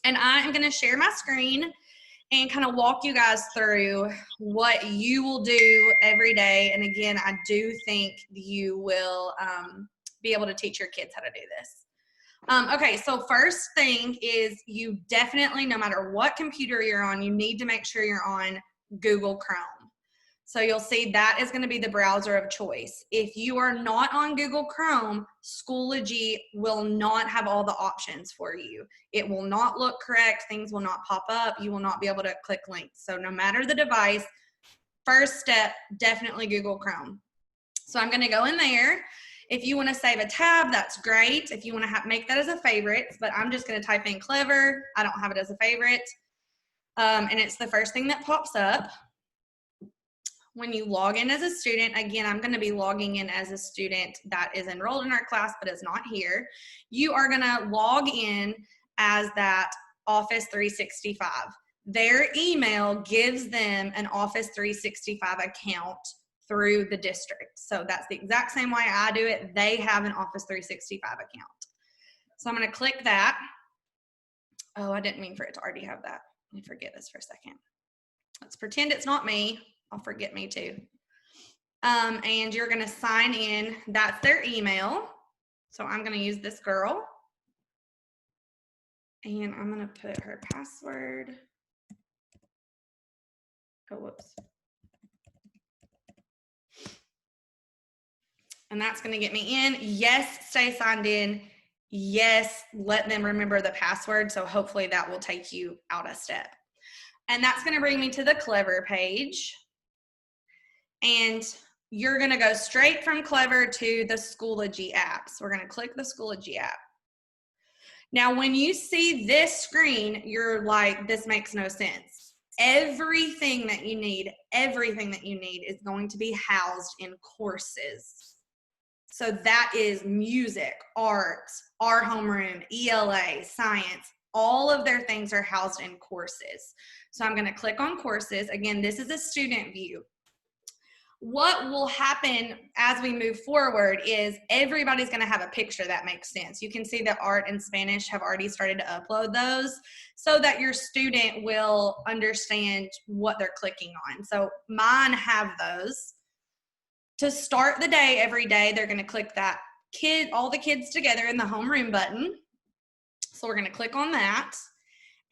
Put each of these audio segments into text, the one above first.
And I am going to share my screen and kind of walk you guys through what you will do every day. And again, I do think you will be able to teach your kids how to do this. Okay, so first thing is you definitely, no matter what computer you're on, you need to make sure you're on Google Chrome. So you'll see that is going to be the browser of choice. If you are not on Google Chrome, Schoology will not have all the options for you. It will not look correct. Things will not pop up. You will not be able to click links. So no matter the device, first step, definitely Google Chrome. So I'm going to go in there. If you want to save a tab, that's great. If you want to make that as a favorite, but I'm just going to type in Clever. I don't have it as a favorite. And it's the first thing that pops up. When you log in as a student, again, I'm going to be logging in as a student that is enrolled in our class but is not here. You are going to log in as that Office 365. Their email gives them an Office 365 account through the district. So that's the exact same way I do it. They have an Office 365 account. So I'm going to click that. Oh, I didn't mean for it to already have that. Let me forget this for a second. Let's pretend it's not me. I'll forget me too. And you're going to sign in. That's their email. So I'm going to use this girl. And I'm going to put her password. Oh, whoops. And that's going to get me in. Yes, stay signed in. Yes, let them remember the password. So hopefully that will take you out a step. And that's going to bring me to the Clever page. And you're going to go straight from Clever to the Schoology app. So we're going to click the Schoology app. Now, when you see this screen, you're like, this makes no sense. Everything that you need is going to be housed in courses. So that is music, art, our homeroom, ELA, science. All of their things are housed in courses. So I'm going to click on courses. Again, this is a student view. What will happen as we move forward is everybody's going to have a picture that makes sense. You can see that art and Spanish have already started to upload those so that your student will understand what they're clicking on. So mine have those. To start the day every day, they're going to click that all the kids together in the homeroom button. So we're going to click on that.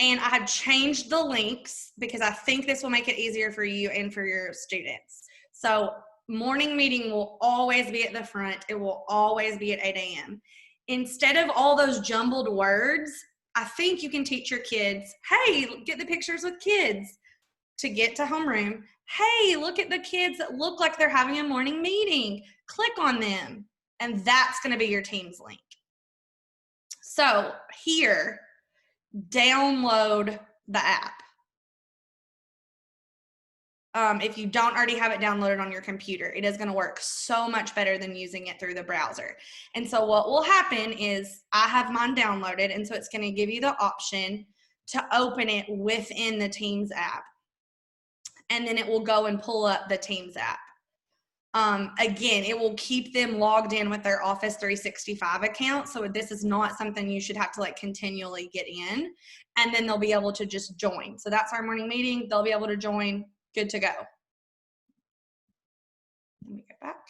And I have changed the links because I think this will make it easier for you and for your students. So morning meeting will always be at the front. It will always be at 8 a.m. Instead of all those jumbled words, I think you can teach your kids, hey, get the pictures with kids. To get to homeroom, hey, look at the kids that look like they're having a morning meeting. Click on them. And that's going to be your Teams link. So here, download the app. If you don't already have it downloaded on your computer, it is going to work so much better than using it through the browser. And so what will happen is I have mine downloaded, and so it's going to give you the option to open it within the Teams app. And then it will go and pull up the Teams app. Again, it will keep them logged in with their Office 365 account. So this is not something you should have to like continually get in. And then they'll be able to just join. So that's our morning meeting. They'll be able to join. Good to go. Let me get back.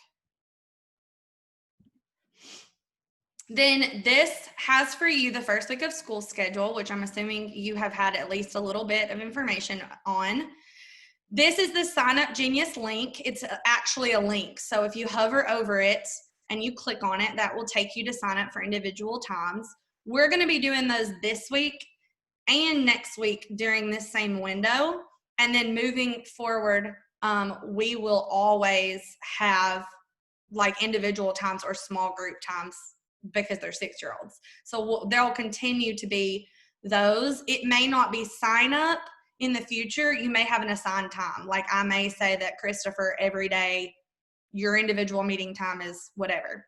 Then this has for you the first week of school schedule, which I'm assuming you have had at least a little bit of information on. This is the Sign Up Genius link. It's actually a link. So if you hover over it and you click on it, that will take you to sign up for individual times. We're going to be doing those this week and next week during this same window. And then moving forward, we will always have like individual times or small group times because they're 6-year-olds. So there'll continue to be those. It may not be sign up. In the future, you may have an assigned time. Like I may say that, Christopher, every day, your individual meeting time is whatever.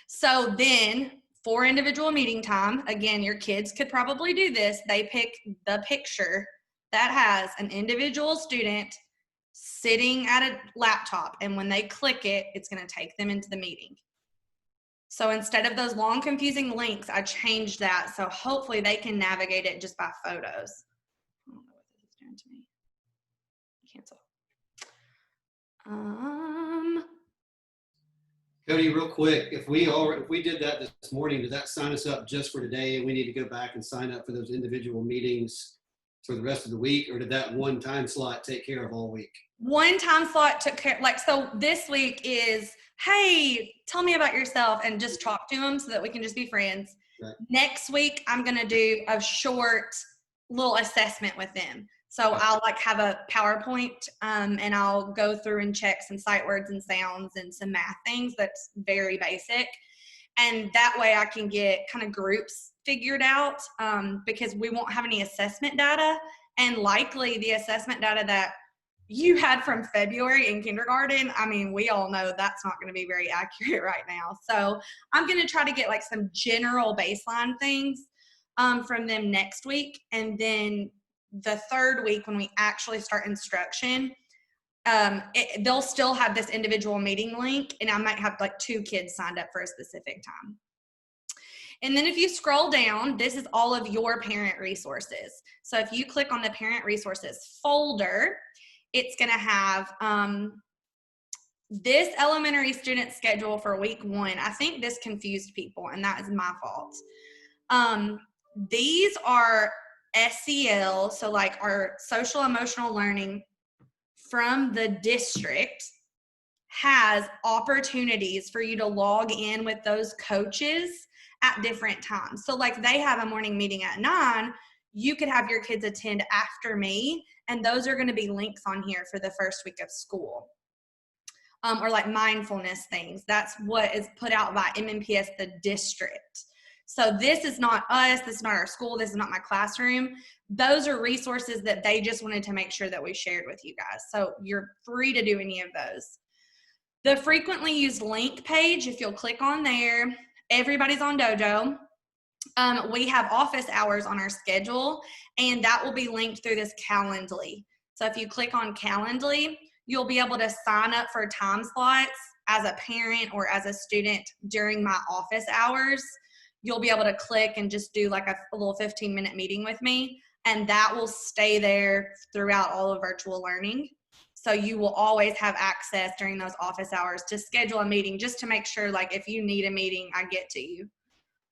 So then for individual meeting time, again, your kids could probably do this. They pick the picture that has an individual student sitting at a laptop. And when they click it, it's going to take them into the meeting. So instead of those long confusing links, I changed that. So hopefully they can navigate it just by photos. I don't know what this is doing to me. Cancel. Cody, real quick, if we did that this morning, did that sign us up just for today and we need to go back and sign up for those individual meetings for the rest of the week, or did that one time slot take care of all week? One time slot took care, like, so this week is, hey, tell me about yourself and just talk to them so that we can just be friends. Right. Next week, I'm going to do a short little assessment with them. So I'll like have a PowerPoint and I'll go through and check some sight words and sounds and some math things that's very basic. And that way I can get kind of groups figured out because we won't have any assessment data. And likely the assessment data that you had from February in kindergarten, I mean, we all know that's not going to be very accurate right now. So I'm going to try to get like some general baseline things from them next week. And then the third week when we actually start instruction, they'll still have this individual meeting link, and I might have like 2 kids signed up for a specific time. And then if you scroll down, this is all of your parent resources. So if you click on the parent resources folder, it's going to have this elementary student schedule for week 1. I think this confused people, and that is my fault. These are SEL, so like our social emotional learning from the district has opportunities for you to log in with those coaches at different times. So like they have a morning meeting at 9, you could have your kids attend after me, and those are going to be links on here for the first week of school. Or like mindfulness things. That's what is put out by MNPS, the district. So this is not us, this is not our school, this is not my classroom. Those are resources that they just wanted to make sure that we shared with you guys. So you're free to do any of those. The frequently used link page, if you'll click on there, everybody's on Dojo. We have office hours on our schedule, and that will be linked through this Calendly. So if you click on Calendly, you'll be able to sign up for time slots as a parent or as a student during my office hours. You'll be able to click and just do like a little 15-minute meeting with me, and that will stay there throughout all of virtual learning. So you will always have access during those office hours to schedule a meeting, just to make sure, like, if you need a meeting, I get to you.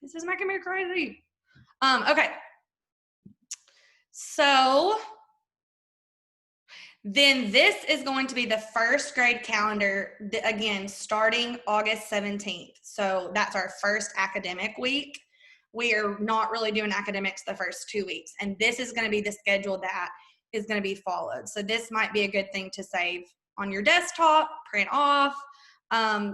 This is making me crazy. Okay. So then this is going to be the first grade calendar, again, starting August 17th. So that's our first academic week. We are not really doing academics the first 2 weeks. And this is going to be the schedule that is going to be followed. So this might be a good thing to save on your desktop, print off,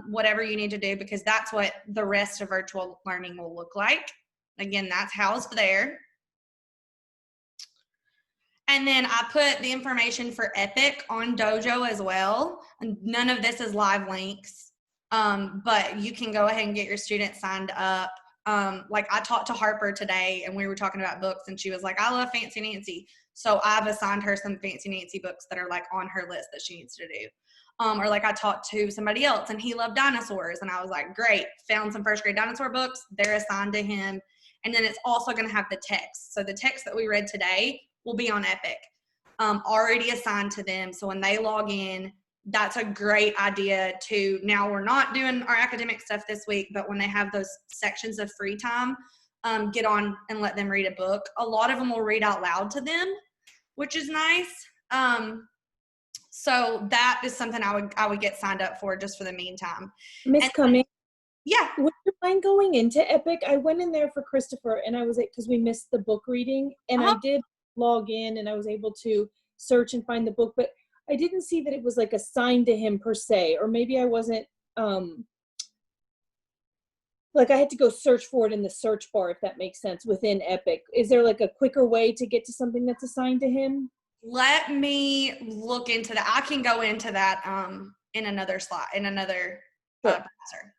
whatever you need to do, because that's what the rest of virtual learning will look like. Again, that's housed there. And then I put the information for Epic on Dojo as well. And none of this is live links, but you can go ahead and get your students signed up. Like I talked to Harper today, and we were talking about books, and she was like, I love Fancy Nancy. So I've assigned her some Fancy Nancy books that are like on her list that she needs to do. Or like I talked to somebody else, and he loved dinosaurs, and I was like, great, found some first grade dinosaur books. They're assigned to him. And then it's also going to have the text. So the text that we read today will be on Epic, already assigned to them. So when they log in, that's a great idea to, now we're not doing our academic stuff this week, but when they have those sections of free time, get on and let them read a book. A lot of them will read out loud to them, which is nice. So that is something I would get signed up for just for the meantime. Miss Cummings. Yeah. Would you mind going into Epic? I went in there for Christopher, and I was, because we missed the book reading, and I did log in, and I was able to search and find the book, but I didn't see that it was like assigned to him per se, or maybe I wasn't, like I had to go search for it in the search bar, if that makes sense, within Epic. Is there like a quicker way to get to something that's assigned to him? Let me look into that. I can go into that in another slide, in another browser.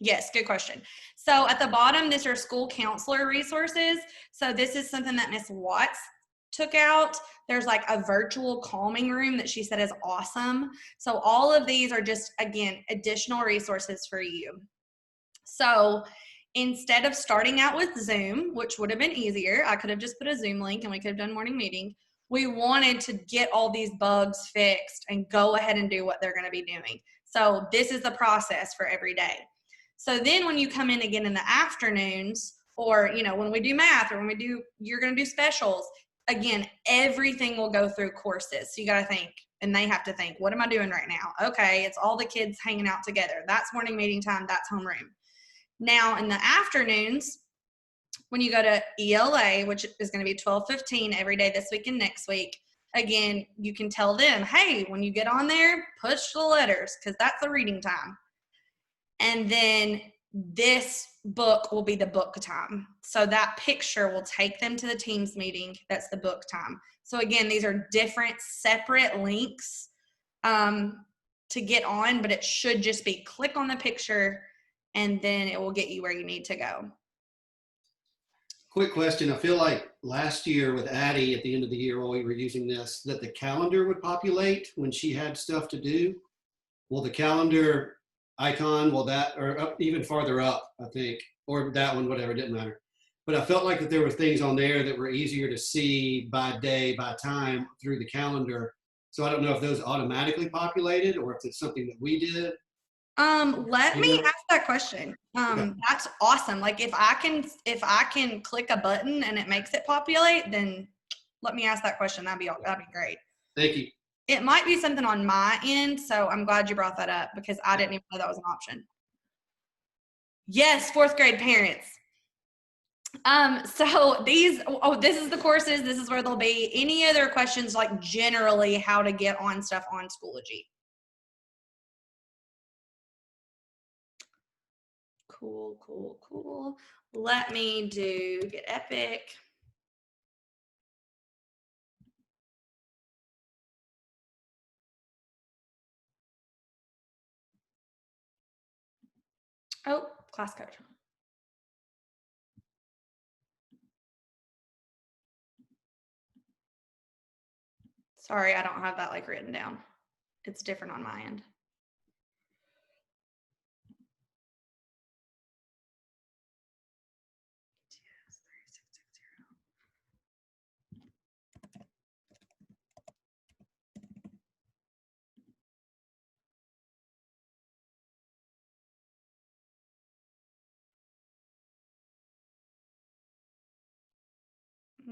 Yes, good question. So at the bottom, these are school counselor resources. So this is something that Miss Watts took out. There's like a virtual calming room that she said is awesome. So all of these are just, again, additional resources for you. So instead of starting out with Zoom, which would have been easier, I could have just put a Zoom link and we could have done morning meeting. We wanted to get all these bugs fixed and go ahead and do what they're going to be doing. So this is the process for every day. So then when you come in again in the afternoons, or, you know, when we do math, or when we do, you're going to do specials, again, everything will go through courses. So you got to think, and they have to think, what am I doing right now? Okay, it's all the kids hanging out together. That's morning meeting time. That's homeroom. Now in the afternoons, when you go to ELA, which is going to be 12:15 every day this week and next week, again, you can tell them, hey, when you get on there, push the letters, because that's the reading time. And then this book will be the book time. So that picture will take them to the Teams meeting. That's the book time. So again, these are different separate links to get on, but it should just be click on the picture and then it will get you where you need to go. Quick question. I feel like last year with Addie at the end of the year while we were using this, that the calendar would populate when she had stuff to do. Will the calendar icon, will that, or up even farther up, I think, or that one, whatever, it didn't matter. But I felt like that there were things on there that were easier to see by day, by time through the calendar. So I don't know if those automatically populated or if it's something that we did. Let me ask that question. Okay. That's awesome. Like if I can click a button and it makes it populate, then let me ask that question. That'd be great. Thank you. It might be something on my end, so I'm glad you brought that up because I didn't even know that was an option. Yes, 4th grade parents. So this is the courses. This is where they'll be. Any other questions, like generally how to get on stuff on Schoology? Cool. Let me get Epic. Oh, class code. Sorry, I don't have that like written down. It's different on my end.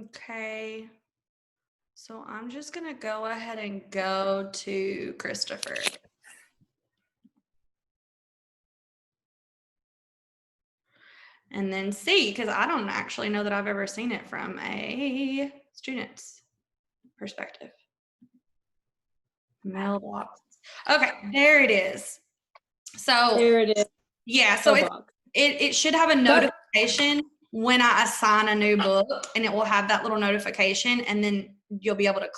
Okay. So I'm just going to go ahead and go to Christopher. And then see, because I don't actually know that I've ever seen it from a student's perspective. Mailbox. Okay, there it is. So There it is. yeah, so Mailbox. it should have a notification when I assign a new book, and it will have that little notification, and then you'll be able to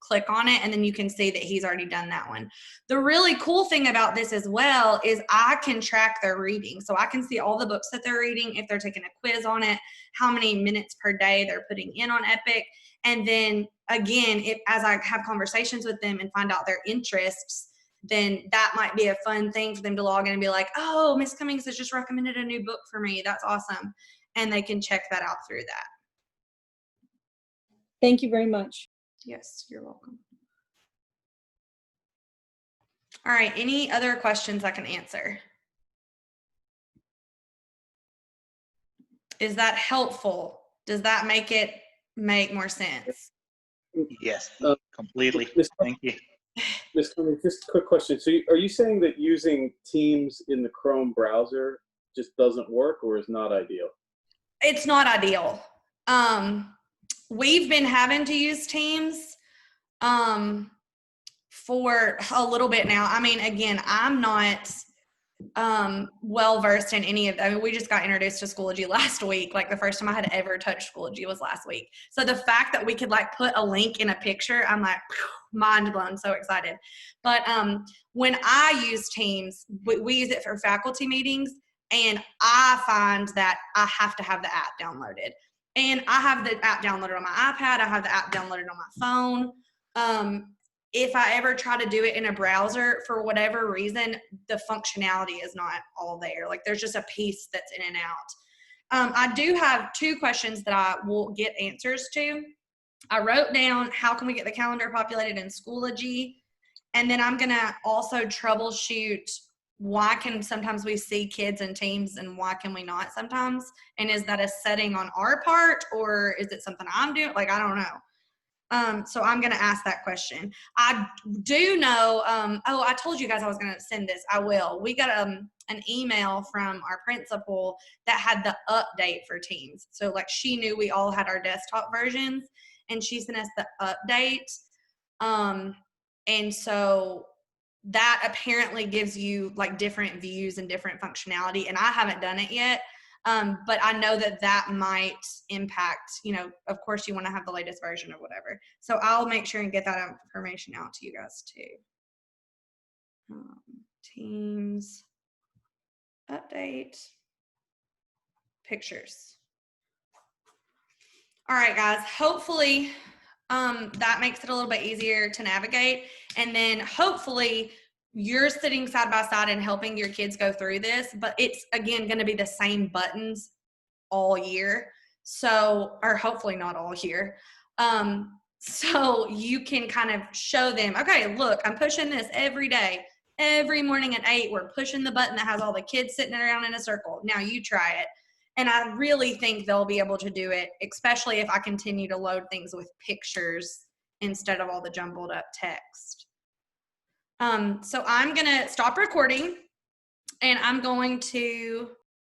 click on it, and then you can see that he's already done that one. The really cool thing about this as well is I can track their reading. So I can see all the books that they're reading, if they're taking a quiz on it, how many minutes per day they're putting in on Epic. And then again, as I have conversations with them and find out their interests, then that might be a fun thing for them to log in and be like, oh, Miss Cummings has just recommended a new book for me. That's awesome. And they can check that out through that. Thank you very much. Yes, you're welcome. All right, any other questions I can answer? Is that helpful? Does that make more sense? Yes, completely. Thank you. Ms. Cummings, just a quick question. So are you saying that using Teams in the Chrome browser just doesn't work or is not ideal? It's not ideal. We've been having to use Teams for a little bit now. I mean, again, I'm not well versed in any of that. I mean, we just got introduced to Schoology last week. Like the first time I had ever touched Schoology was last week. So the fact that we could like put a link in a picture, I'm like mind blown, so excited. But when I use Teams, we use it for faculty meetings, and I find that I have to have the app downloaded. And I have the app downloaded on my iPad. I have the app downloaded on my phone. if I ever try to do it in a browser, for whatever reason, the functionality is not all there. Like there's just a piece that's in and out. I do have 2 questions that I will get answers to. I wrote down, how can we get the calendar populated in Schoology? And then I'm gonna also troubleshoot, why can sometimes we see kids in teams and why can we not sometimes? And is that a setting on our part, or is it something I'm doing? Like, I don't know. So I'm going to ask that question. I do know, oh, I told you guys I was going to send this. I will. We got an email from our principal that had the update for Teams. So like she knew we all had our desktop versions and she sent us the update. And so that apparently gives you like different views and different functionality. And I haven't done it yet. But I know that that might impact, you know, of course you want to have the latest version of whatever. So I'll make sure and get that information out to you guys too. Teams, update, pictures. All right, guys, hopefully that makes it a little bit easier to navigate. And then hopefully you're sitting side by side and helping your kids go through this, but it's again going to be the same buttons all year. So, or hopefully not all year. So you can kind of show them, okay, look, I'm pushing this every day. Every morning at 8, we're pushing the button that has all the kids sitting around in a circle. Now you try it. And I really think they'll be able to do it, especially if I continue to load things with pictures instead of all the jumbled up text. So I'm going to stop recording and I'm going to